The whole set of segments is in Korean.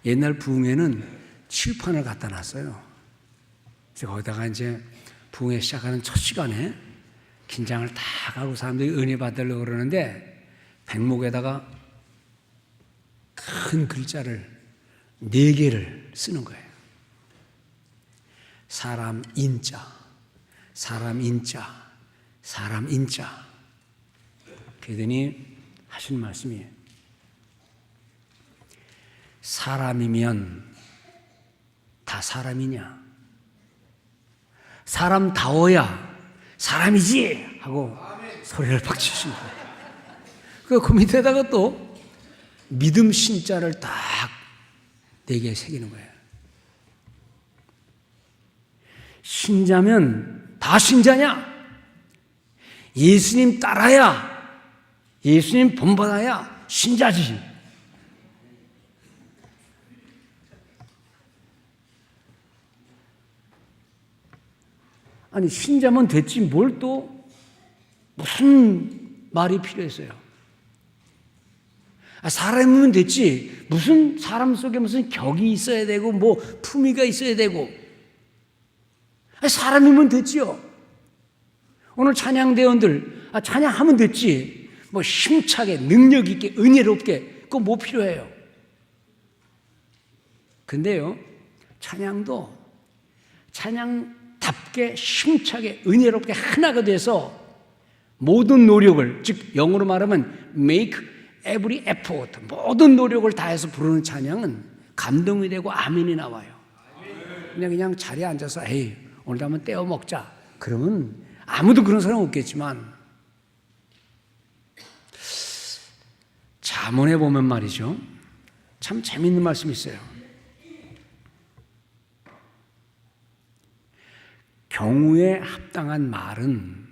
옛날 부흥회는 칠판을 갖다 놨어요. 그래서 거기다가 이제 부흥회 시작하는 첫 시간에 긴장을 다 하고 사람들이 은혜 받으려고 그러는데 백목에다가 큰 글자를 4개를 쓰는 거예요. 사람 인자, 사람 인자, 사람 인자. 그러더니 하신 말씀이 사람이면 다 사람이냐? 사람다워야 사람이지! 하고 소리를 팍 치신 거예요. 그 밑에다가 또 믿음 신자를 딱 4개 새기는 거예요. 신자면 다 신자냐? 예수님 따라야, 예수님 본받아야 신자지. 아니 신자면 됐지 뭘 또 무슨 말이 필요했어요? 사람이면 됐지 무슨 사람 속에 무슨 격이 있어야 되고 뭐 품위가 있어야 되고 사람이면 됐지요. 오늘 찬양대원들 찬양하면 됐지 뭐 힘차게 능력 있게 은혜롭게 그거 뭐 필요해요? 근데요 찬양도 찬양답게 힘차게 은혜롭게 하나가 돼서 모든 노력을 즉 영어로 말하면 make every effort 모든 노력을 다해서 부르는 찬양은 감동이 되고 아멘이 나와요. 그냥 자리에 앉아서 에이 오늘도 한번 떼어 먹자 그러면 아무도 그런 사람 없겠지만 잠언에 보면 말이죠 참 재미있는 말씀이 있어요. 경우에 합당한 말은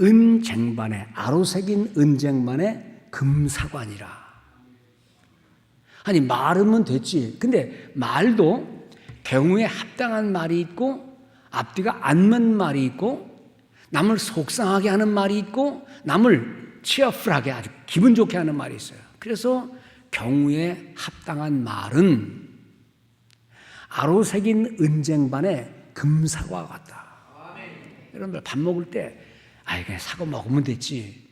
은쟁반에 아로새긴 은쟁반에 금사관이라. 아니 말하면 됐지. 근데 말도 경우에 합당한 말이 있고 앞뒤가 안 맞는 말이 있고 남을 속상하게 하는 말이 있고 남을 치어풀하게 아주 기분 좋게 하는 말이 있어요. 그래서 경우에 합당한 말은 아로새긴 은쟁반에 금사과 같다. 여러분들 밥 먹을 때 그냥 사과 먹으면 됐지.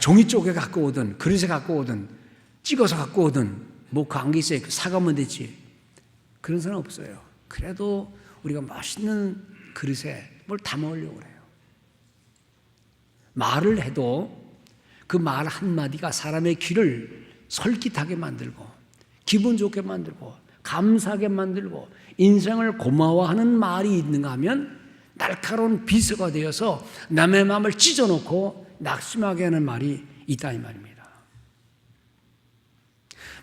종이 쪼개 갖고 오든 그릇에 갖고 오든 찍어서 갖고 오든 뭐 관계 있어요. 사가면 됐지. 그런 사람 없어요. 그래도 우리가 맛있는 그릇에 뭘 담아오려고 그래요. 말을 해도 그 말 한마디가 사람의 귀를 솔깃하게 만들고 기분 좋게 만들고 감사하게 만들고 인생을 고마워하는 말이 있는가 하면 날카로운 비서가 되어서 남의 마음을 찢어놓고 낙심하게 하는 말이 있다 이 말입니다.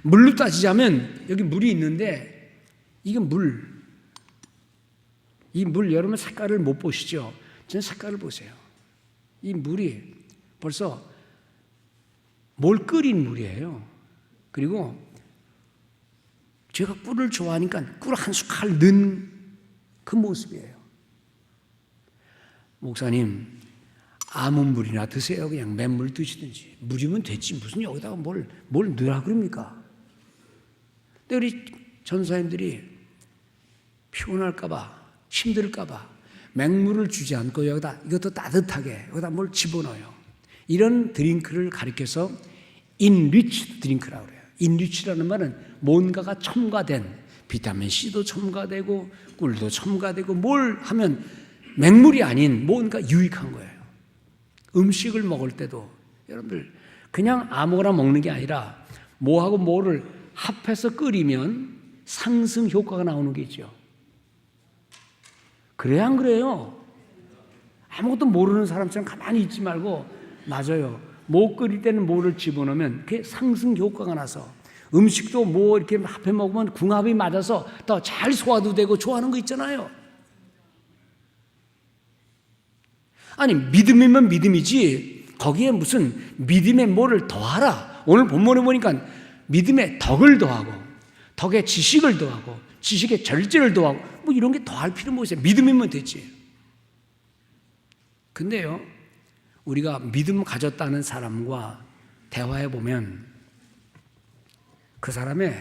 물로 따지자면 여기 물이 있는데 이게 이 물 여러분 색깔을 못 보시죠? 전 색깔을 보세요. 이 물이 벌써 뭘 끓인 물이에요. 그리고 제가 꿀을 좋아하니까 꿀 한 숟갈 넣은 그 모습이에요. 목사님 아무 물이나 드세요. 그냥 맨물 드시든지 물이면 됐지 무슨 여기다가 뭘 넣으라 그럽니까? 근데 우리 전사님들이 피곤할까 봐 힘들까 봐 맹물을 주지 않고 여기다 이것도 따뜻하게 여기다 뭘 집어넣어요. 이런 드링크를 가리켜서 enriched 드링크라고 그래요. enrich라는 말은 뭔가가 첨가된 비타민C도 첨가되고 꿀도 첨가되고 뭘 하면 맹물이 아닌 뭔가 유익한 거예요. 음식을 먹을 때도 여러분들 그냥 아무거나 먹는 게 아니라 뭐하고 뭐를 합해서 끓이면 상승 효과가 나오는 게 있죠. 그래야 안 그래요? 아무것도 모르는 사람처럼 가만히 있지 말고 맞아요. 뭐 끓일 때는 뭐를 집어넣으면 그게 상승 효과가 나서 음식도 뭐 이렇게 합해 먹으면 궁합이 맞아서 더 잘 소화도 되고 좋아하는 거 있잖아요. 아니 믿음이면 믿음이지 거기에 무슨 믿음의 뭐를 더하라. 오늘 본문에 보니까 믿음의 덕을 더하고 덕의 지식을 더하고 지식의 절제를 더하고 뭐 이런 게 더할 필요 뭐 있어요. 믿음이면 되지. 근데요 우리가 믿음 가졌다는 사람과 대화해 보면 그 사람의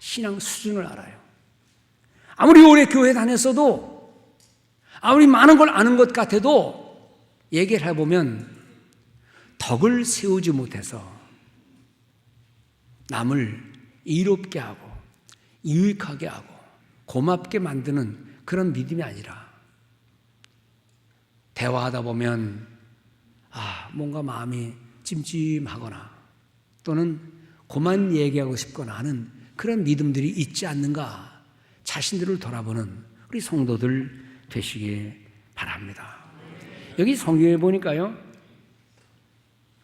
신앙 수준을 알아요. 아무리 오래 교회 다녔어도, 아무리 많은 걸 아는 것 같아도 얘기를 해보면 덕을 세우지 못해서 남을 이롭게 하고 유익하게 하고 고맙게 만드는 그런 믿음이 아니라, 대화하다 보면 뭔가 마음이 찜찜하거나 또는 그만 얘기하고 싶거나 하는 그런 믿음들이 있지 않는가, 자신들을 돌아보는 우리 성도들 되시기 바랍니다. 여기 성경에 보니까요,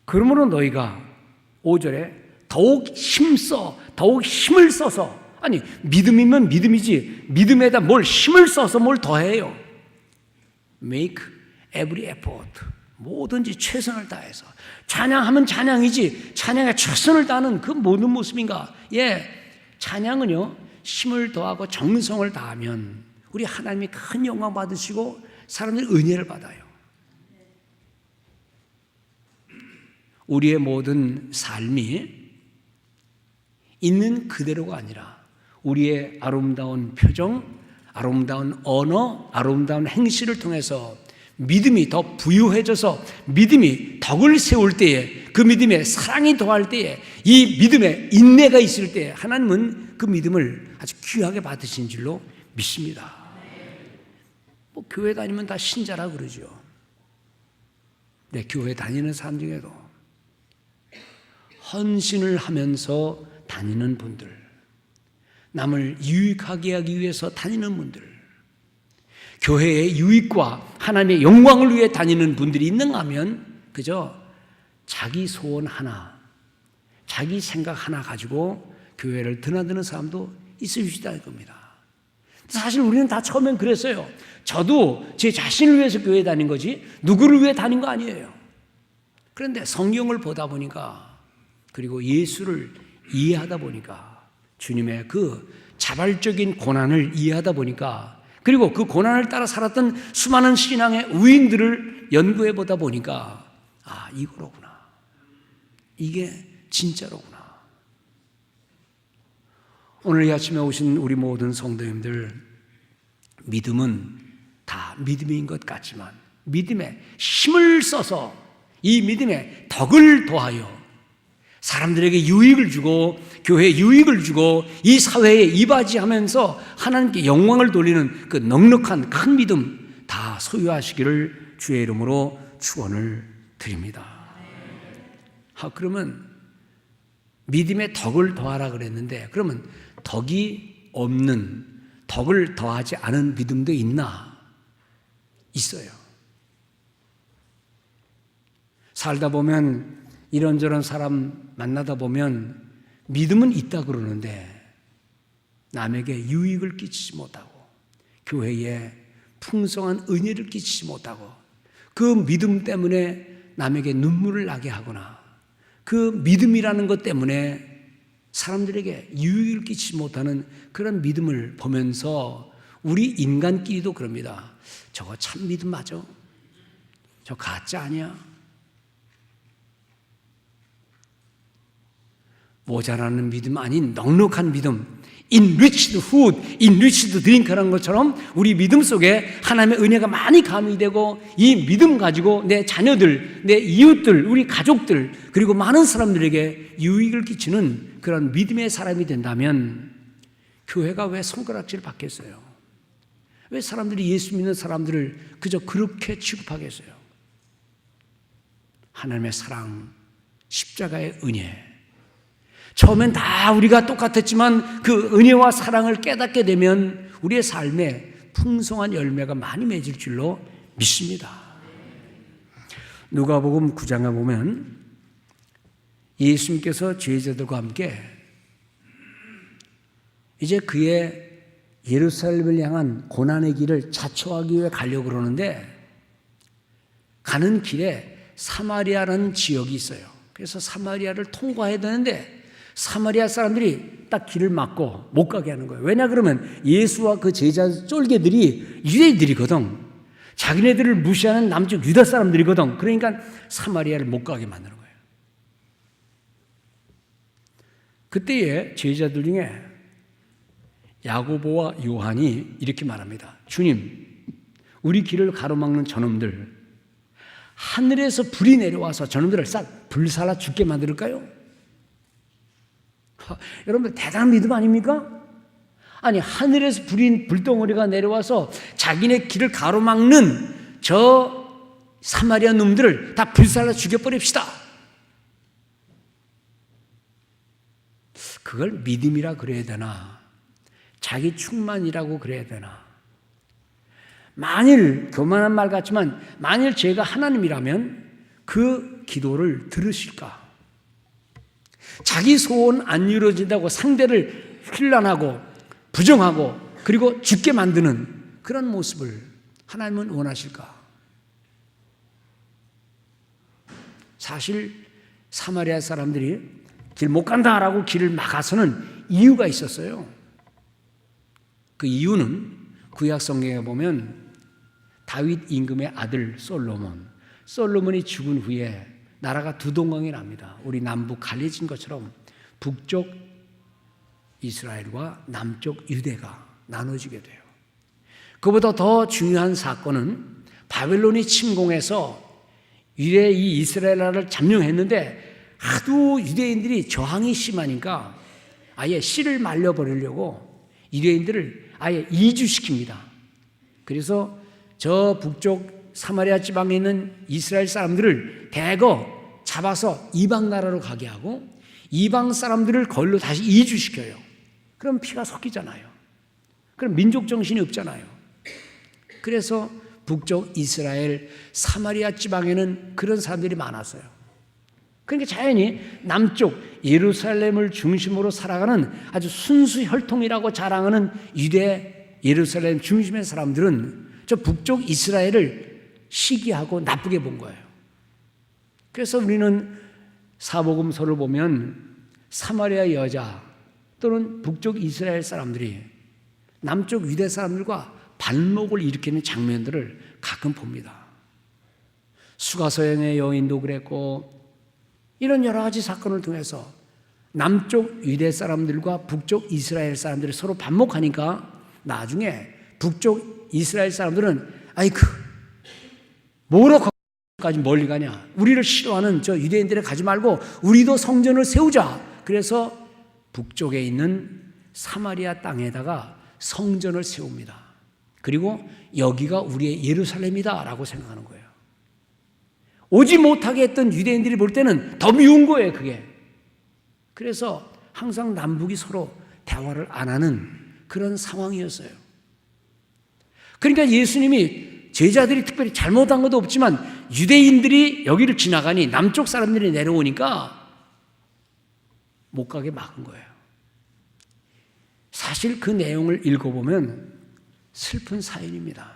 그러므로 너희가 5절에 더욱 힘을 써서, 아니 믿음이면 믿음이지 믿음에다 뭘 힘을 써서 뭘 더해요. Make every effort, 뭐든지 최선을 다해서. 찬양하면 찬양이지 찬양에 최선을 다하는 그 모든 모습인가? 찬양은요 힘을 더하고 정성을 다하면 우리 하나님이 큰 영광 받으시고 사람들이 은혜를 받아요. 우리의 모든 삶이 있는 그대로가 아니라 우리의 아름다운 표정, 아름다운 언어, 아름다운 행실을 통해서 믿음이 더 부유해져서 믿음이 덕을 세울 때에, 그 믿음에 사랑이 더할 때에, 이 믿음에 인내가 있을 때에 하나님은 그 믿음을 아주 귀하게 받으신 줄로 믿습니다. 교회 다니면 다 신자라 그러죠. 네, 교회 다니는 사람 중에도 헌신을 하면서 다니는 분들, 남을 유익하게 하기 위해서 다니는 분들, 교회의 유익과 하나님의 영광을 위해 다니는 분들이 있는가 하면 그저 자기 소원 하나, 자기 생각 하나 가지고 교회를 드나드는 사람도 있을 수 있다는 겁니다. 사실 우리는 다 처음엔 그랬어요. 저도 제 자신을 위해서 교회 다닌 거지 누구를 위해 다닌 거 아니에요. 그런데 성경을 보다 보니까, 그리고 예수를 이해하다 보니까, 주님의 그 자발적인 고난을 이해하다 보니까, 그리고 그 고난을 따라 살았던 수많은 신앙의 우인들을 연구해 보다 보니까 이거로구나, 이게 진짜로구나. 오늘 이 아침에 오신 우리 모든 성도님들, 믿음은 다 믿음인 것 같지만 믿음에 힘을 써서 이 믿음에 덕을 더하여 사람들에게 유익을 주고 교회에 유익을 주고 이 사회에 이바지하면서 하나님께 영광을 돌리는 그 넉넉한 큰 믿음 다 소유하시기를 주의 이름으로 축원을 드립니다. 그러면 믿음에 덕을 더하라 그랬는데, 그러면 덕이 없는, 덕을 더하지 않은 믿음도 있나? 있어요. 살다 보면 이런저런 사람 만나다 보면 믿음은 있다 그러는데 남에게 유익을 끼치지 못하고 교회에 풍성한 은혜를 끼치지 못하고 그 믿음 때문에 남에게 눈물을 나게 하거나 그 믿음이라는 것 때문에 사람들에게 유익을 끼치지 못하는 그런 믿음을 보면서 우리 인간끼리도 그럽니다. 저거 참 믿음 맞아? 저 가짜 아니야? 모자라는 믿음 아닌 넉넉한 믿음, enriched food, enriched drink라는 것처럼 우리 믿음 속에 하나님의 은혜가 많이 가미되고 이 믿음 가지고 내 자녀들, 내 이웃들, 우리 가족들 그리고 많은 사람들에게 유익을 끼치는 그런 믿음의 사람이 된다면 교회가 왜 손가락질 받겠어요? 왜 사람들이 예수 믿는 사람들을 그저 그렇게 취급하겠어요? 하나님의 사랑, 십자가의 은혜, 처음엔 다 우리가 똑같았지만 그 은혜와 사랑을 깨닫게 되면 우리의 삶에 풍성한 열매가 많이 맺을 줄로 믿습니다. 누가복음 9장에 보면 예수님께서 제자들과 함께 이제 그의 예루살렘을 향한 고난의 길을 자초하기 위해 가려고 그러는데 가는 길에 사마리아라는 지역이 있어요. 그래서 사마리아를 통과해야 되는데 사마리아 사람들이 딱 길을 막고 못 가게 하는 거예요. 왜냐 그러면 예수와 그 제자 쫄개들이 유대인들이거든. 자기네들을 무시하는 남쪽 유다 사람들이거든. 그러니까 사마리아를 못 가게 만드는 거예요. 그때에 제자들 중에 야고보와 요한이 이렇게 말합니다. 주님, 우리 길을 가로막는 저놈들, 하늘에서 불이 내려와서 저놈들을 싹 불살라 죽게 만들까요? 여러분들 대단한 믿음 아닙니까? 아니, 하늘에서 불덩어리가 내려와서 자기네 길을 가로막는 저 사마리아 놈들을 다 불살라 죽여버립시다. 그걸 믿음이라 그래야 되나? 자기 충만이라고 그래야 되나? 만일, 교만한 말 같지만 만일 제가 하나님이라면 그 기도를 들으실까? 자기 소원 안 이루어진다고 상대를 힐난하고 부정하고 그리고 죽게 만드는 그런 모습을 하나님은 원하실까? 사실 사마리아 사람들이 길 못 간다라고 길을 막아서는 이유가 있었어요. 그 이유는 구약 성경에 보면 다윗 임금의 아들 솔로몬이 죽은 후에 나라가 두 동강이 납니다. 우리 남북 갈려진 것처럼 북쪽 이스라엘과 남쪽 유대가 나눠지게 돼요. 그보다 더 중요한 사건은 바벨론이 침공해서 유대 이 이스라엘 나라를 점령했는데 하도 유대인들이 저항이 심하니까 아예 씨를 말려버리려고 유대인들을 아예 이주시킵니다. 그래서 저 북쪽 사마리아 지방에 있는 이스라엘 사람들을 대거 잡아서 이방 나라로 가게 하고 이방 사람들을 거기로 다시 이주시켜요. 그럼 피가 섞이잖아요. 그럼 민족 정신이 없잖아요. 그래서 북쪽 이스라엘 사마리아 지방에는 그런 사람들이 많았어요. 그러니까 자연히 남쪽 예루살렘을 중심으로 살아가는 아주 순수 혈통이라고 자랑하는 유대 예루살렘 중심의 사람들은 저 북쪽 이스라엘을 시기하고 나쁘게 본 거예요. 그래서 우리는 사복음서를 보면 사마리아 여자 또는 북쪽 이스라엘 사람들이 남쪽 유대 사람들과 반목을 일으키는 장면들을 가끔 봅니다. 수가서행의 여인도 그랬고 이런 여러 가지 사건을 통해서 남쪽 유대 사람들과 북쪽 이스라엘 사람들이 서로 반목하니까 나중에 북쪽 이스라엘 사람들은 아이쿠 뭐로 거기까지 멀리 가냐, 우리를 싫어하는 저 유대인들에 가지 말고 우리도 성전을 세우자. 그래서 북쪽에 있는 사마리아 땅에다가 성전을 세웁니다. 그리고 여기가 우리의 예루살렘이다 라고 생각하는 거예요. 오지 못하게 했던 유대인들이 볼 때는 더 미운 거예요, 그게. 그래서 항상 남북이 서로 대화를 안 하는 그런 상황이었어요. 그러니까 예수님이 제자들이 특별히 잘못한 것도 없지만 유대인들이 여기를 지나가니 남쪽 사람들이 내려오니까 못 가게 막은 거예요. 사실 그 내용을 읽어보면 슬픈 사연입니다.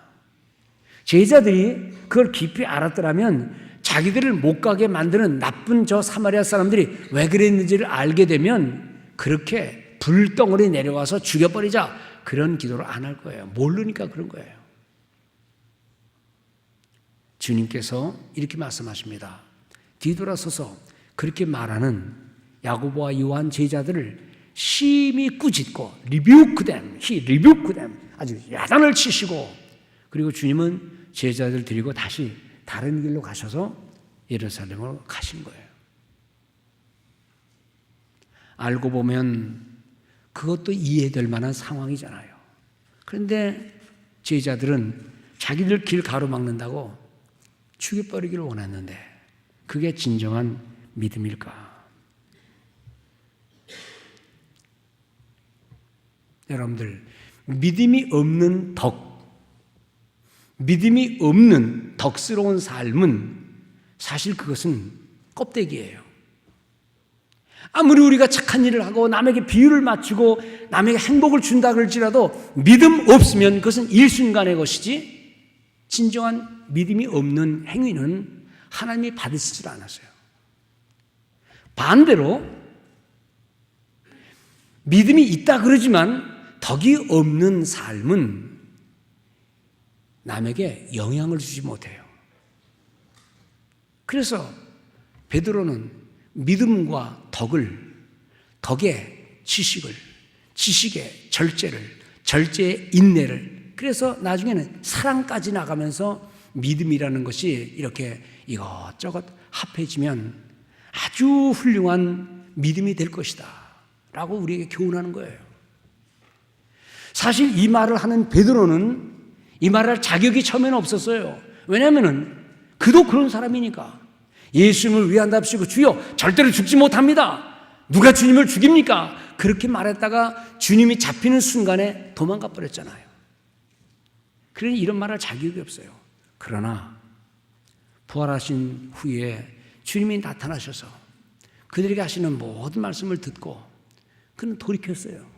제자들이 그걸 깊이 알았더라면 자기들을 못 가게 만드는 나쁜 저 사마리아 사람들이 왜 그랬는지를 알게 되면 그렇게 불덩어리 내려와서 죽여버리자 그런 기도를 안 할 거예요. 모르니까 그런 거예요. 주님께서 이렇게 말씀하십니다. 뒤돌아서서 그렇게 말하는 야고보와 요한 제자들을 심히 꾸짖고 rebuke them 아주 야단을 치시고 그리고 주님은 제자들 데리고 다시 다른 길로 가셔서 예루살렘으로 가신 거예요. 알고 보면 그것도 이해될 만한 상황이잖아요. 그런데 제자들은 자기들 길 가로막는다고 죽여버리기를 원했는데 그게 진정한 믿음일까? 여러분들, 믿음이 없는 믿음이 없는 덕스러운 삶은 사실 그것은 껍데기예요. 아무리 우리가 착한 일을 하고 남에게 비유를 맞추고 남에게 행복을 준다 그럴지라도 믿음 없으면 그것은 일순간의 것이지 진정한 믿음이 없는 행위는 하나님이 받으시질 않았어요. 반대로 믿음이 있다 그러지만 덕이 없는 삶은 남에게 영향을 주지 못해요. 그래서 베드로는 믿음과 덕을 덕에 지식을, 지식에 절제를, 절제에 인내를, 그래서 나중에는 사랑까지 나가면서 믿음이라는 것이 이렇게 이것저것 합해지면 아주 훌륭한 믿음이 될 것이다 라고 우리에게 교훈하는 거예요. 사실 이 말을 하는 베드로는 이 말을 할 자격이 처음에는 없었어요. 왜냐하면 그도 그런 사람이니까. 예수님을 위한답시고 주여 절대로 죽지 못합니다. 누가 주님을 죽입니까? 그렇게 말했다가 주님이 잡히는 순간에 도망가 버렸잖아요. 그러니 이런 말할 자격이 없어요. 그러나 부활하신 후에 주님이 나타나셔서 그들에게 하시는 모든 말씀을 듣고 그는 돌이켰어요.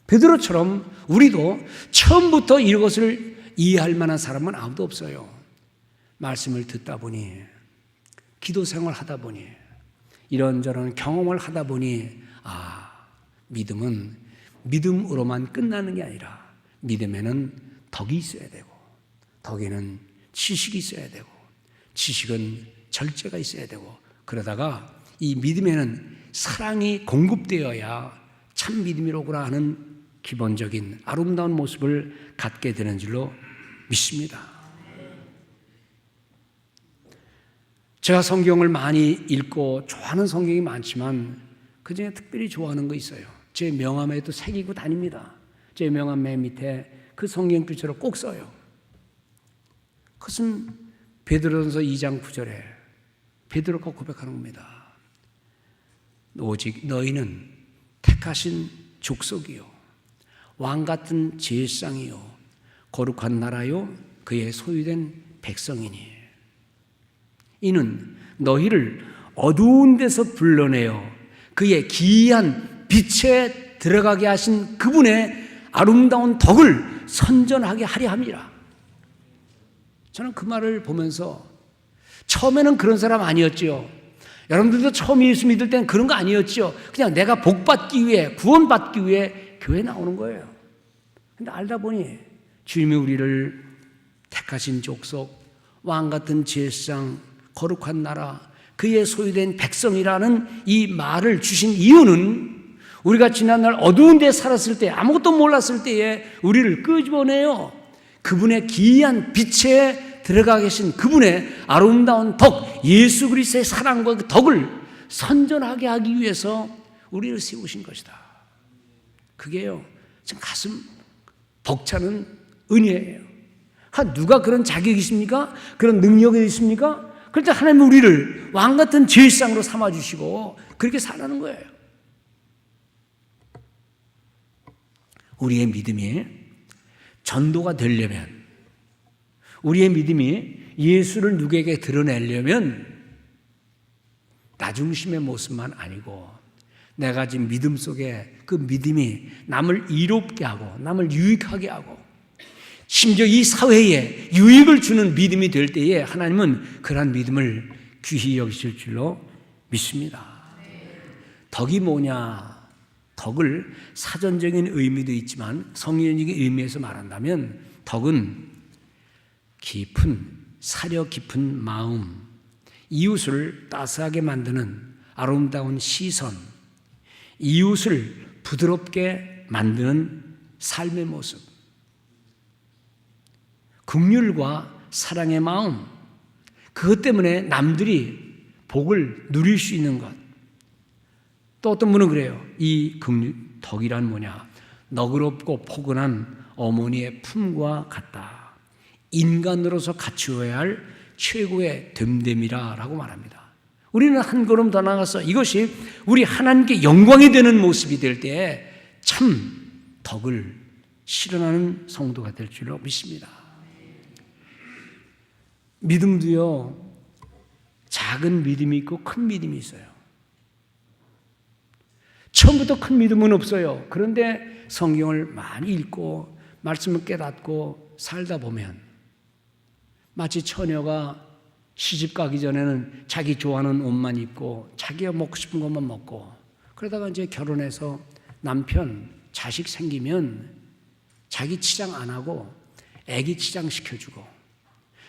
베드로처럼 우리도 처음부터 이것을 이해할 만한 사람은 아무도 없어요. 말씀을 듣다 보니, 기도 생활을 하다 보니, 이런저런 경험을 하다 보니 믿음은 믿음으로만 끝나는 게 아니라 믿음에는 덕이 있어야 되고, 덕에는 지식이 있어야 되고, 지식은 절제가 있어야 되고, 그러다가 이 믿음에는 사랑이 공급되어야 참 믿음이로구나 하는 기본적인 아름다운 모습을 갖게 되는 줄로 믿습니다. 제가 성경을 많이 읽고 좋아하는 성경이 많지만 그중에 특별히 좋아하는 거 있어요. 제 명함에도 새기고 다닙니다. 제 명함 맨 밑에 그 성경 글자로 꼭 써요. 그것은 베드로전서 2장 9절에 베드로가 고백하는 겁니다. 오직 너희는 택하신 족속이요 왕같은 제사장이요 거룩한 나라요 그의 소유된 백성이니 이는 너희를 어두운 데서 불러내어 그의 기이한 빛에 들어가게 하신 그분의 아름다운 덕을 선전하게 하려 함이라. 저는 그 말을 보면서 처음에는 그런 사람 아니었지요. 여러분들도 처음 예수 믿을 때는 그런 거 아니었지요. 그냥 내가 복받기 위해, 구원받기 위해 교회 나오는 거예요. 근데 알다 보니 주님이 우리를 택하신 족속, 왕같은 제사장, 거룩한 나라, 그의 소유된 백성이라는 이 말을 주신 이유는 우리가 지난날 어두운 데 살았을 때, 아무것도 몰랐을 때에 우리를 끄집어내요. 그분의 기이한 빛에 들어가 계신 그분의 아름다운 덕, 예수 그리스도의 사랑과 그 덕을 선전하게 하기 위해서 우리를 세우신 것이다. 그게요, 지금 가슴 벅차는 은혜예요. 누가 그런 자격이 있습니까? 그런 능력이 있습니까? 그런데 하나님은 우리를 왕같은 제사장으로 삼아주시고 그렇게 살라는 거예요. 우리의 믿음이 전도가 되려면, 우리의 믿음이 예수를 누구에게 드러내려면 나 중심의 모습만 아니고 내가 지금 믿음 속에 그 믿음이 남을 이롭게 하고 남을 유익하게 하고 심지어 이 사회에 유익을 주는 믿음이 될 때에 하나님은 그러한 믿음을 귀히 여기실 줄로 믿습니다. 덕이 뭐냐? 덕을 사전적인 의미도 있지만 성경적인 의미에서 말한다면 덕은 깊은, 사려 깊은 마음, 이웃을 따스하게 만드는 아름다운 시선, 이웃을 부드럽게 만드는 삶의 모습, 긍휼과 사랑의 마음, 그것 때문에 남들이 복을 누릴 수 있는 것. 또 어떤 분은 그래요. 이 덕이란 뭐냐? 너그럽고 포근한 어머니의 품과 같다. 인간으로서 갖추어야 할 최고의 됨됨이라 라고 말합니다. 우리는 한 걸음 더 나가서 이것이 우리 하나님께 영광이 되는 모습이 될 때에 참 덕을 실현하는 성도가 될 줄로 믿습니다. 믿음도요, 작은 믿음이 있고 큰 믿음이 있어요. 처음부터 큰 믿음은 없어요. 그런데 성경을 많이 읽고 말씀을 깨닫고 살다 보면 마치 처녀가 시집 가기 전에는 자기 좋아하는 옷만 입고 자기가 먹고 싶은 것만 먹고, 그러다가 이제 결혼해서 남편, 자식 생기면 자기 치장 안 하고 애기 치장 시켜주고,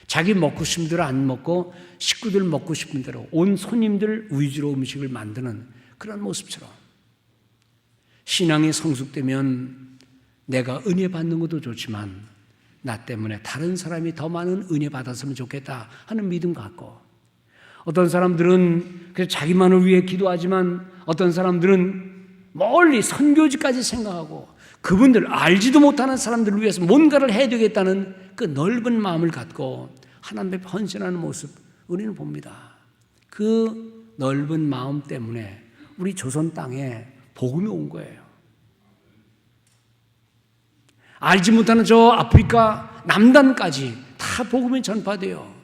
자기 먹고 싶은 대로 안 먹고 식구들 먹고 싶은 대로 온 손님들 위주로 음식을 만드는 그런 모습처럼 신앙이 성숙되면 내가 은혜 받는 것도 좋지만 나 때문에 다른 사람이 더 많은 은혜 받았으면 좋겠다 하는 믿음 갖고, 어떤 사람들은 그래서 자기만을 위해 기도하지만 어떤 사람들은 멀리 선교지까지 생각하고 그분들 알지도 못하는 사람들을 위해서 뭔가를 해야 되겠다는 그 넓은 마음을 갖고 하나님 앞에 헌신하는 모습 우리는 봅니다. 그 넓은 마음 때문에 우리 조선 땅에 복음이 온 거예요. 알지 못하는 저 아프리카 남단까지 다 복음이 전파돼요.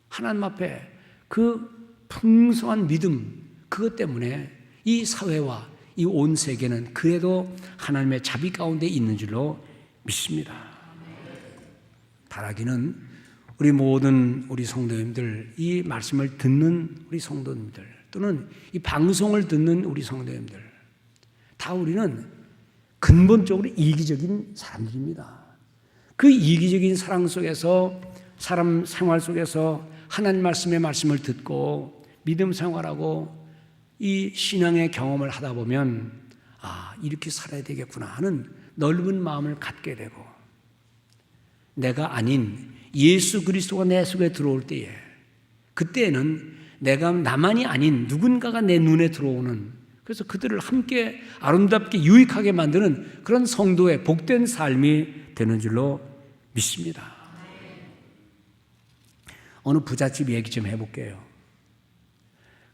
하나님 앞에 그 풍성한 믿음, 그것 때문에 이 사회와 이 온 세계는 그래도 하나님의 자비 가운데 있는 줄로 믿습니다. 바라기는 우리 모든 우리 성도님들, 이 말씀을 듣는 우리 성도님들, 또는 이 방송을 듣는 우리 성도님들, 다 우리는 근본적으로 이기적인 사람들입니다. 그 이기적인 사랑 속에서, 사람 생활 속에서 하나님 말씀의 말씀을 듣고 믿음 생활하고 이 신앙의 경험을 하다 보면 이렇게 살아야 되겠구나 하는 넓은 마음을 갖게 되고, 내가 아닌 예수 그리스도가 내 속에 들어올 때에, 그때는 내가 나만이 아닌 누군가가 내 눈에 들어오는, 그래서 그들을 함께 아름답게 유익하게 만드는 그런 성도의 복된 삶이 되는 줄로 믿습니다. 어느 부잣집 얘기 좀 해볼게요.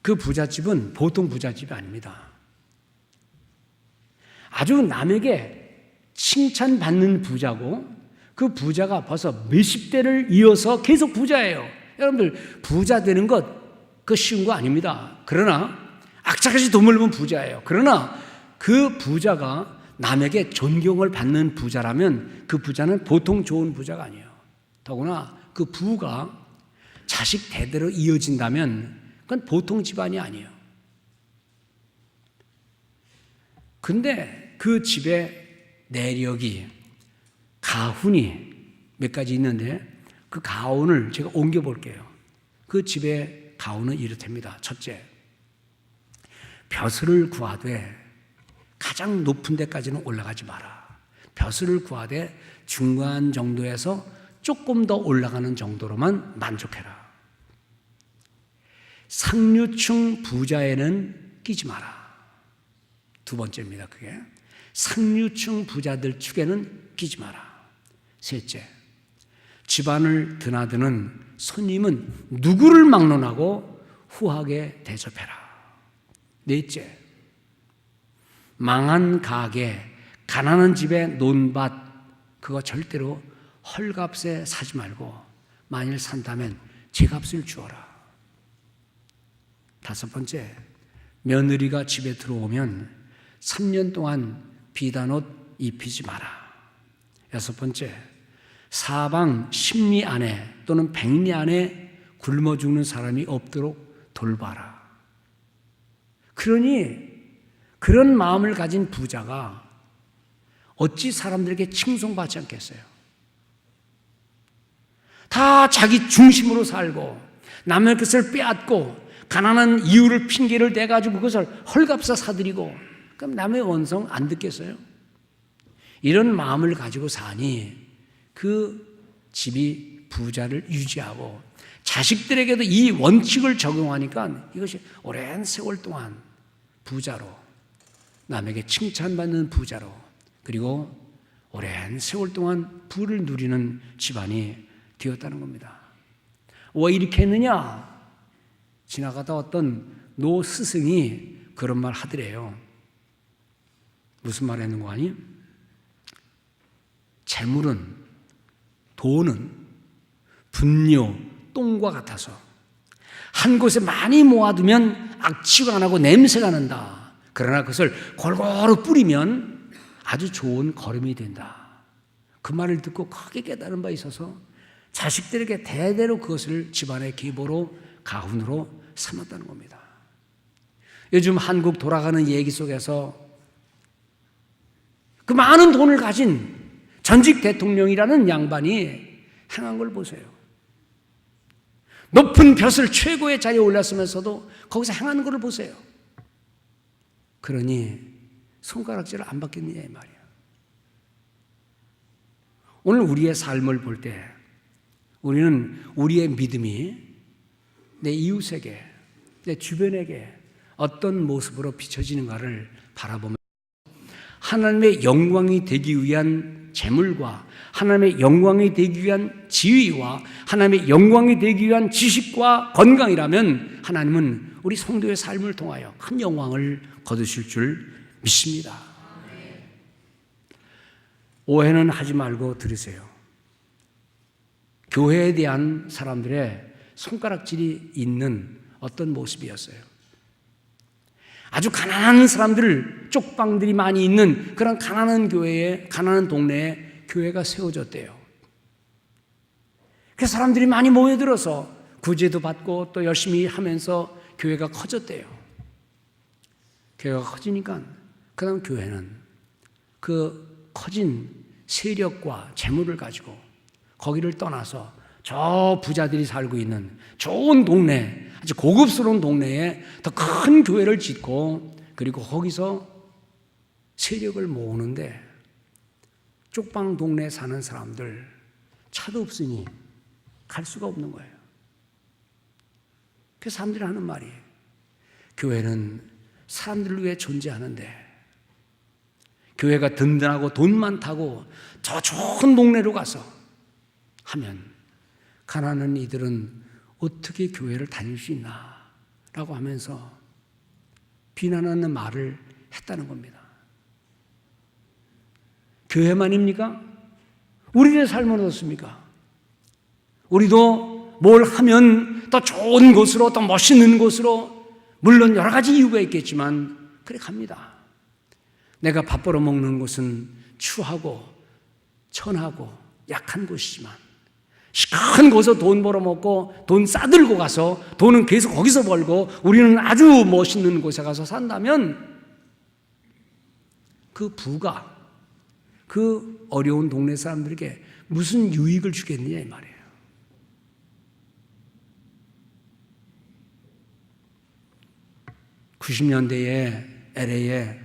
그 부잣집은 보통 부잣집이 아닙니다. 아주 남에게 칭찬받는 부자고, 그 부자가 벌써 몇십 대를 이어서 계속 부자예요. 여러분들, 부자 되는 것 그거 쉬운 거 아닙니다. 그러나 악착같이 돈을 벌면 부자예요. 그러나 그 부자가 남에게 존경을 받는 부자라면 그 부자는 보통 좋은 부자가 아니에요. 더구나 그 부가 자식 대대로 이어진다면 그건 보통 집안이 아니에요. 근데 그 집에 내력이, 가훈이 몇 가지 있는데 그 가훈을 제가 옮겨볼게요. 그 집의 가훈은 이렇답니다. 첫째, 벼슬을 구하되 가장 높은 데까지는 올라가지 마라. 벼슬을 구하되 중간 정도에서 조금 더 올라가는 정도로만 만족해라. 상류층 부자에는 끼지 마라. 두 번째입니다. 그게 상류층 부자들 축에는 끼지 마라. 셋째, 집안을 드나드는 손님은 누구를 막론하고 후하게 대접해라. 넷째, 망한 가게, 가난한 집의 논밭, 그거 절대로 헐값에 사지 말고 만일 산다면 제값을 주어라. 다섯 번째, 며느리가 집에 들어오면 3년 동안 비단옷 입히지 마라. 여섯 번째, 사방 10리 안에 또는 100리 안에 굶어 죽는 사람이 없도록 돌봐라. 그러니 그런 마음을 가진 부자가 어찌 사람들에게 칭송받지 않겠어요? 다 자기 중심으로 살고 남의 것을 빼앗고 가난한 이유를 핑계를 대가지고 그것을 헐값에 사들이고, 그럼 남의 원성 안 듣겠어요? 이런 마음을 가지고 사니 그 집이 부자를 유지하고 자식들에게도 이 원칙을 적용하니까 이것이 오랜 세월 동안 부자로, 남에게 칭찬받는 부자로, 그리고 오랜 세월 동안 부를 누리는 집안이 되었다는 겁니다. 왜 이렇게 했느냐? 지나가다 어떤 노 스승이 그런 말 하더래요. 무슨 말 했는 거 아니? 재물은, 돈은 분뇨, 똥과 같아서 한 곳에 많이 모아두면 악취가 안 하고 냄새가 난다. 그러나 그것을 골고루 뿌리면 아주 좋은 거름이 된다. 그 말을 듣고 크게 깨달은 바 있어서 자식들에게 대대로 그것을 집안의 기보로, 가훈으로 삼았다는 겁니다. 요즘 한국 돌아가는 얘기 속에서 그 많은 돈을 가진 전직 대통령이라는 양반이 행한 걸 보세요. 높은 벼슬 최고의 자리에 올랐으면서도 거기서 행하는 것을 보세요. 그러니 손가락질을 안 받겠느냐 이 말이야. 오늘 우리의 삶을 볼 때 우리는 우리의 믿음이 내 이웃에게, 내 주변에게 어떤 모습으로 비춰지는가를 바라보면 하나님의 영광이 되기 위한 재물과 하나님의 영광이 되기 위한 지위와 하나님의 영광이 되기 위한 지식과 건강이라면 하나님은 우리 성도의 삶을 통하여 큰 영광을 거두실 줄 믿습니다. 오해는 하지 말고 들으세요. 교회에 대한 사람들의 손가락질이 있는 어떤 모습이었어요. 아주 가난한 사람들, 쪽방들이 많이 있는 그런 가난한 교회에, 가난한 동네에 교회가 세워졌대요. 그 사람들이 많이 모여들어서 구제도 받고 또 열심히 하면서 교회가 커졌대요. 교회가 커지니까 그 다음 교회는 그 커진 세력과 재물을 가지고 거기를 떠나서 저 부자들이 살고 있는 좋은 동네, 아주 고급스러운 동네에 더 큰 교회를 짓고 그리고 거기서 세력을 모으는데 쪽방 동네에 사는 사람들 차도 없으니 갈 수가 없는 거예요. 그 사람들이 하는 말이 교회는 사람들을 위해 존재하는데 교회가 든든하고 돈 많다고 저 좋은 동네로 가서 하면 가난한 이들은 어떻게 교회를 다닐 수 있나 라고 하면서 비난하는 말을 했다는 겁니다. 교회만입니까? 우리의 삶은 어떻습니까? 우리도 뭘 하면 더 좋은 곳으로, 더 멋있는 곳으로, 물론 여러 가지 이유가 있겠지만 그래 갑니다. 내가 밥 벌어 먹는 곳은 추하고 천하고 약한 곳이지만 큰 곳에서 돈 벌어먹고 돈 싸들고 가서 돈은 계속 거기서 벌고 우리는 아주 멋있는 곳에 가서 산다면 그 부가 그 어려운 동네 사람들에게 무슨 유익을 주겠느냐 이 말이에요. (90년대에) LA에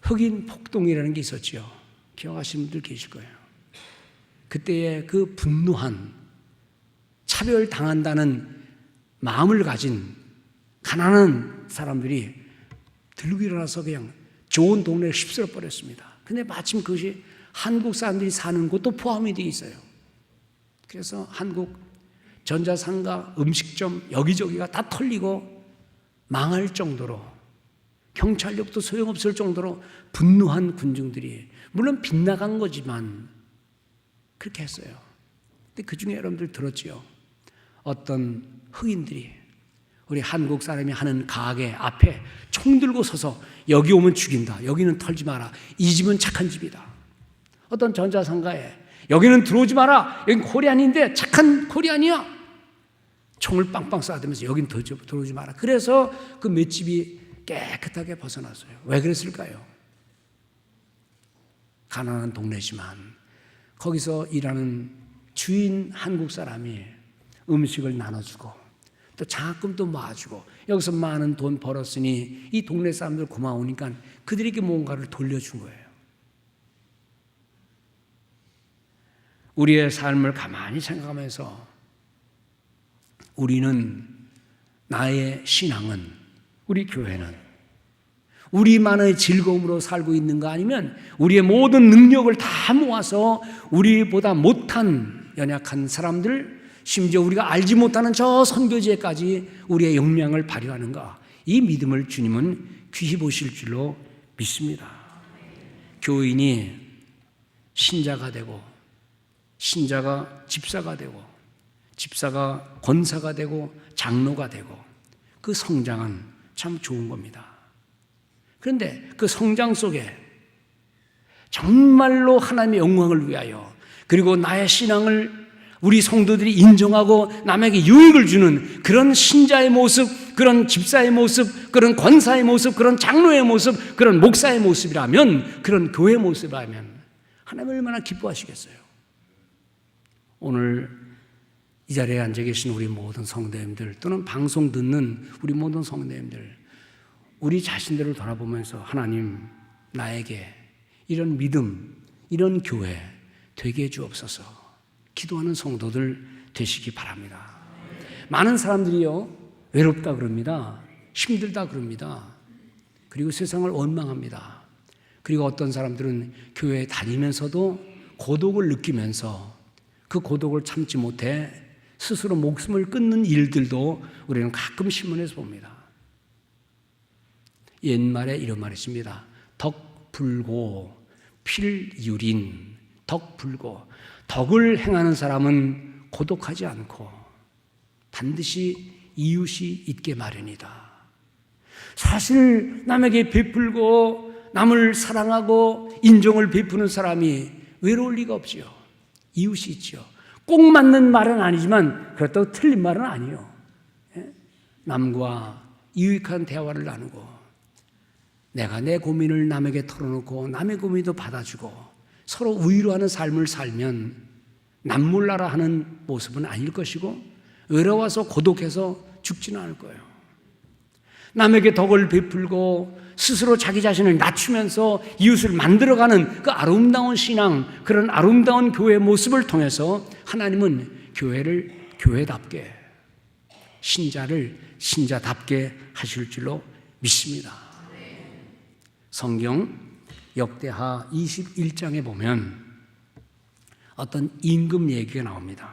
흑인 폭동이라는 게 있었죠. 기억하시는 분들 계실 거예요. 그때의 그 분노한 차별당한다는 마음을 가진 가난한 사람들이 들고 일어나서 그냥 좋은 동네를 휩쓸어 버렸습니다. 근데 마침 그것이 한국 사람들이 사는 곳도 포함이 되어 있어요. 그래서 한국 전자상가, 음식점 여기저기가 다 털리고 망할 정도로 경찰력도 소용없을 정도로 분노한 군중들이 물론 빗나간 거지만 그렇게 했어요. 근데 그 중에 여러분들 들었지요. 어떤 흑인들이 우리 한국 사람이 하는 가게 앞에 총 들고 서서 여기 오면 죽인다. 여기는 털지 마라. 이 집은 착한 집이다. 어떤 전자상가에 여기는 들어오지 마라. 여긴 코리안인데 착한 코리안이야. 총을 빵빵 쏴대면서 여긴 들어오지 마라. 그래서 그 맷집이 깨끗하게 벗어났어요. 왜 그랬을까요? 가난한 동네지만 거기서 일하는 주인 한국 사람이 음식을 나눠주고 또 장학금도 모아주고 여기서 많은 돈 벌었으니 이 동네 사람들 고마우니까 그들에게 뭔가를 돌려준 거예요. 우리의 삶을 가만히 생각하면서 우리는, 나의 신앙은, 우리 교회는 우리만의 즐거움으로 살고 있는가 아니면 우리의 모든 능력을 다 모아서 우리보다 못한 연약한 사람들, 심지어 우리가 알지 못하는 저 선교지에까지 우리의 역량을 발휘하는가? 이 믿음을 주님은 귀히 보실 줄로 믿습니다. 교인이 신자가 되고 신자가 집사가 되고 집사가 권사가 되고 장로가 되고 그 성장은 참 좋은 겁니다. 그런데 그 성장 속에 정말로 하나님의 영광을 위하여 그리고 나의 신앙을 우리 성도들이 인정하고 남에게 유익을 주는 그런 신자의 모습, 그런 집사의 모습, 그런 권사의 모습, 그런 장로의 모습, 그런 목사의 모습이라면, 그런 교회의 모습이라면 하나님 얼마나 기뻐하시겠어요. 오늘 이 자리에 앉아 계신 우리 모든 성도님들 또는 방송 듣는 우리 모든 성도님들, 우리 자신들을 돌아보면서 하나님, 나에게 이런 믿음, 이런 교회 되게 해주옵소서. 기도하는 성도들 되시기 바랍니다. 많은 사람들이요, 외롭다 그럽니다. 힘들다 그럽니다. 그리고 세상을 원망합니다. 그리고 어떤 사람들은 교회에 다니면서도 고독을 느끼면서 그 고독을 참지 못해 스스로 목숨을 끊는 일들도 우리는 가끔 신문에서 봅니다. 옛말에 이런 말이 있습니다. 덕 불고 필유린. 덕 불고. 덕을 행하는 사람은 고독하지 않고 반드시 이웃이 있게 마련이다. 사실 남에게 베풀고 남을 사랑하고 인정을 베푸는 사람이 외로울 리가 없지요. 이웃이 있죠. 꼭 맞는 말은 아니지만 그렇다고 틀린 말은 아니에요. 남과 유익한 대화를 나누고 내가 내 고민을 남에게 털어놓고 남의 고민도 받아주고 서로 위로하는 삶을 살면 남몰라라 하는 모습은 아닐 것이고 외로워서 고독해서 죽지는 않을 거예요. 남에게 덕을 베풀고 스스로 자기 자신을 낮추면서 이웃을 만들어가는 그 아름다운 신앙, 그런 아름다운 교회의 모습을 통해서 하나님은 교회를 교회답게, 신자를 신자답게 하실 줄로 믿습니다. 성경 역대하 21장에 보면 어떤 임금 얘기가 나옵니다.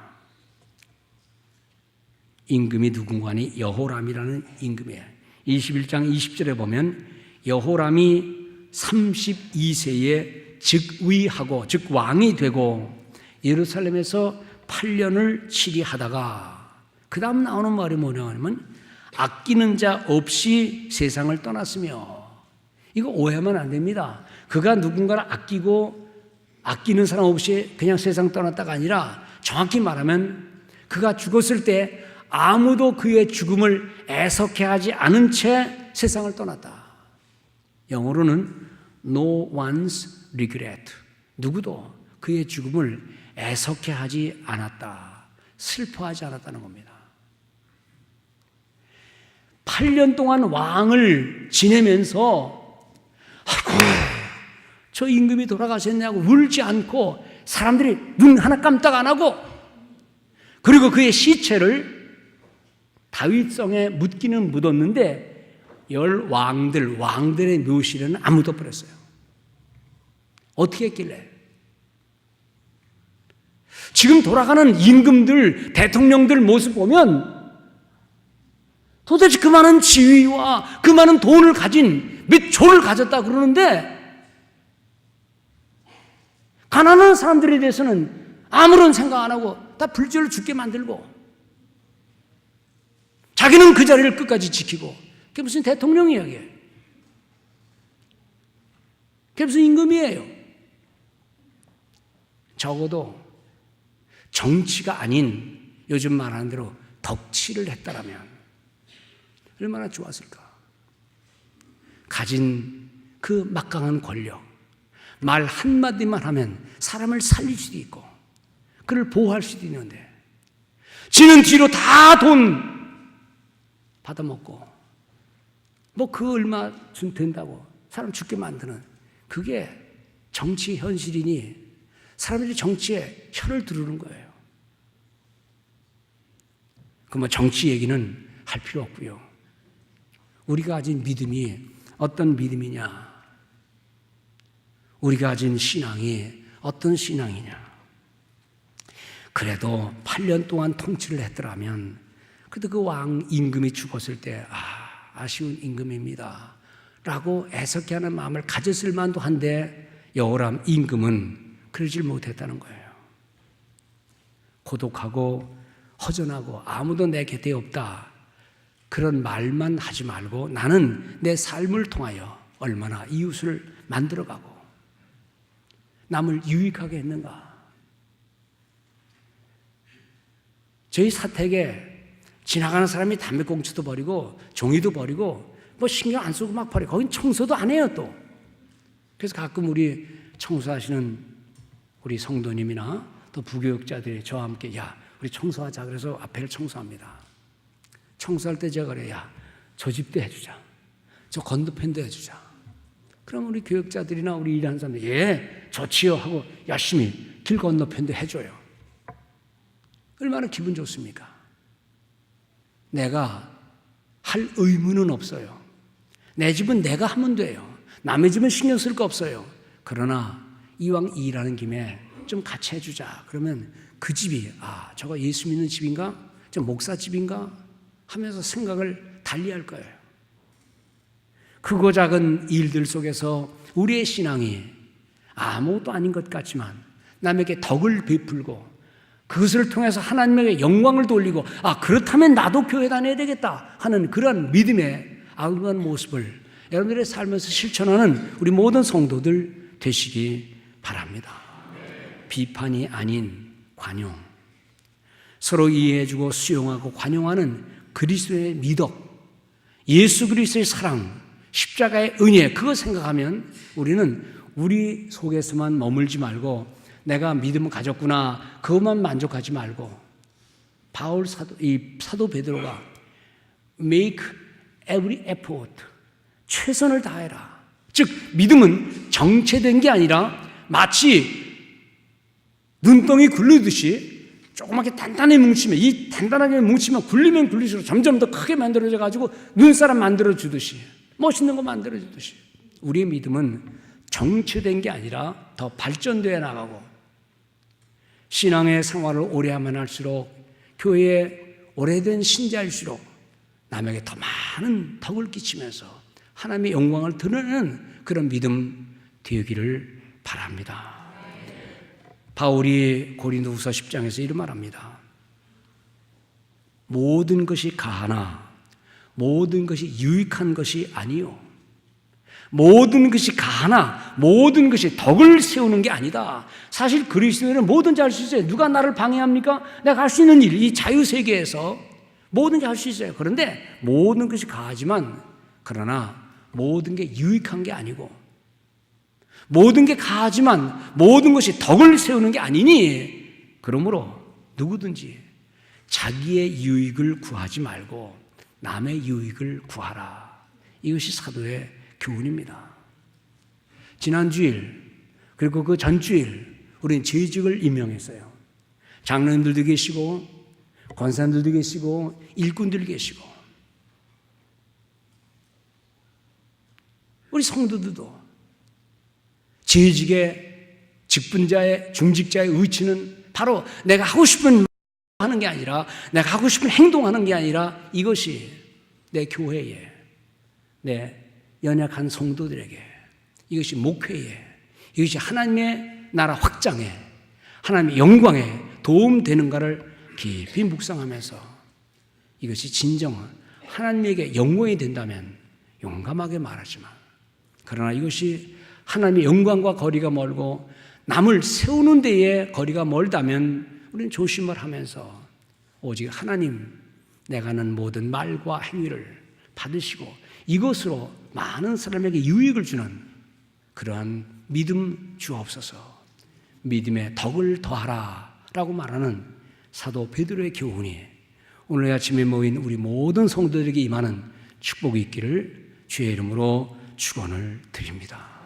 임금이 누군가니 여호람이라는 임금이에요. 21장 20절에 보면 여호람이 32세에 즉위하고 즉 왕이 되고 예루살렘에서 8년을 치리하다가 그 다음 나오는 말이 뭐냐면 아끼는 자 없이 세상을 떠났으며, 이거 오해하면 안 됩니다. 그가 누군가를 아끼고 아끼는 사람 없이 그냥 세상 떠났다가 아니라 정확히 말하면 그가 죽었을 때 아무도 그의 죽음을 애석해하지 않은 채 세상을 떠났다. 영어로는 no one's regret. 누구도 그의 죽음을 애석해하지 않았다. 슬퍼하지 않았다는 겁니다. 8년 동안 왕을 지내면서 아이고 저 임금이 돌아가셨냐고 울지 않고 사람들이 눈 하나 깜짝 안 하고, 그리고 그의 시체를 다윗성에 묻기는 묻었는데 왕들의 묘실에는 안 묻어버렸어요. 어떻게 했길래? 지금 돌아가는 임금들, 대통령들 모습 보면 도대체 그 많은 지위와 그 많은 돈을 가진 몇 조를 가졌다 그러는데 가난한 사람들에 대해서는 아무런 생각 안 하고 다 불절로 죽게 만들고 자기는 그 자리를 끝까지 지키고, 그게 무슨 대통령이야 그게. 그게 무슨 임금이에요. 적어도 정치가 아닌 요즘 말하는 대로 덕치를 했다라면 얼마나 좋았을까. 가진 그 막강한 권력, 말 한마디만 하면 사람을 살릴 수도 있고 그를 보호할 수도 있는데 지는 뒤로 다 돈 받아먹고 뭐 그 얼마 된다고 사람 죽게 만드는, 그게 정치 현실이니 사람들이 정치에 혀를 두르는 거예요. 그 뭐 정치 얘기는 할 필요 없고요. 우리가 가진 믿음이 어떤 믿음이냐, 우리가 가진 신앙이 어떤 신앙이냐. 그래도 8년 동안 통치를 했더라면, 그래도 그 왕 임금이 죽었을 때 아쉬운 임금입니다 라고 애석해하는 마음을 가졌을 만도 한데 여호람 임금은 그러질 못했다는 거예요. 고독하고 허전하고 아무도 내 곁에 없다, 그런 말만 하지 말고 나는 내 삶을 통하여 얼마나 이웃을 만들어가고 남을 유익하게 했는가. 저희 사택에 지나가는 사람이 담배꽁초도 버리고 종이도 버리고 뭐 신경 안 쓰고 막 버리고 거긴 청소도 안 해요 또. 그래서 가끔 우리 청소하시는 우리 성도님이나 또 부교육자들이 저와 함께 야 우리 청소하자 그래서 앞에를 청소합니다. 청소할 때 제가 그래요. 야 저 집도 해주자. 저 건너편도 해주자. 그럼 우리 교역자들이나 우리 일하는 사람들 예 좋지요 하고 열심히 길 건너편도 해줘요. 얼마나 기분 좋습니까? 내가 할 의무는 없어요. 내 집은 내가 하면 돼요. 남의 집은 신경 쓸 거 없어요. 그러나 이왕 일하는 김에 좀 같이 해주자. 그러면 그 집이 저거 예수 믿는 집인가? 저 목사 집인가? 하면서 생각을 달리할 거예요. 크고 작은 일들 속에서 우리의 신앙이 아무것도 아닌 것 같지만 남에게 덕을 베풀고 그것을 통해서 하나님에게 영광을 돌리고 그렇다면 나도 교회 다녀야 되겠다 하는 그런 믿음의 아름다운 모습을 여러분들의 삶에서 실천하는 우리 모든 성도들 되시기 바랍니다. 비판이 아닌 관용, 서로 이해해주고 수용하고 관용하는 그리스도의 미덕, 예수 그리스도의 사랑, 십자가의 은혜, 그거 생각하면 우리는 우리 속에서만 머물지 말고 내가 믿음을 가졌구나 그것만 만족하지 말고 사도 베드로가 make every effort, 최선을 다해라. 즉 믿음은 정체된 게 아니라 마치 눈덩이 굴리듯이 조그맣게 단단하게 뭉치면 이 단단하게 뭉치면 굴리면 굴릴수록 점점 더 크게 만들어져 가지고 눈사람 만들어주듯이 멋있는 거 만들어주듯이 우리의 믿음은 정체된 게 아니라 더 발전되어 나가고 신앙의 생활을 오래 하면 할수록 교회에 오래된 신자일수록 남에게 더 많은 덕을 끼치면서 하나님의 영광을 드러내는 그런 믿음 되기를 바랍니다. 바울이 고린도후서 10장에서 이런 말합니다. 모든 것이 가하나 모든 것이 유익한 것이 아니요. 모든 것이 가하나 모든 것이 덕을 세우는 게 아니다. 사실 그리스도인은 뭐든지 할 수 있어요. 누가 나를 방해합니까? 내가 할 수 있는 일, 이 자유세계에서 뭐든지 할 수 있어요. 그런데 모든 것이 가하지만 그러나 모든 게 유익한 게 아니고 모든 게 가하지만 모든 것이 덕을 세우는 게 아니니 그러므로 누구든지 자기의 유익을 구하지 말고 남의 유익을 구하라. 이것이 사도의 교훈입니다. 지난 주일 그리고 그 전주일 우리는 재직을 임명했어요. 장로님들도 계시고 권사님들도 계시고 일꾼들 계시고 우리 성도들도 재직의 직분자의 중직자의 의치는 바로 내가 하고 싶은 하는 게 아니라 내가 하고 싶은 행동하는 게 아니라 이것이 내 교회에 내 연약한 성도들에게 이것이 목회에 이것이 하나님의 나라 확장에 하나님의 영광에 도움되는가를 깊이 묵상하면서 이것이 진정 하나님에게 영광이 된다면 용감하게 말하지만 그러나 이것이 하나님의 영광과 거리가 멀고 남을 세우는 데에 거리가 멀다면 우리는 조심을 하면서 오직 하나님 내가 하는 모든 말과 행위를 받으시고 이것으로 많은 사람에게 유익을 주는 그러한 믿음 주옵소서. 믿음의 덕을 더하라 라고 말하는 사도 베드로의 교훈이 오늘 아침에 모인 우리 모든 성도들에게 임하는 축복이 있기를 주의 이름으로 축원을 드립니다.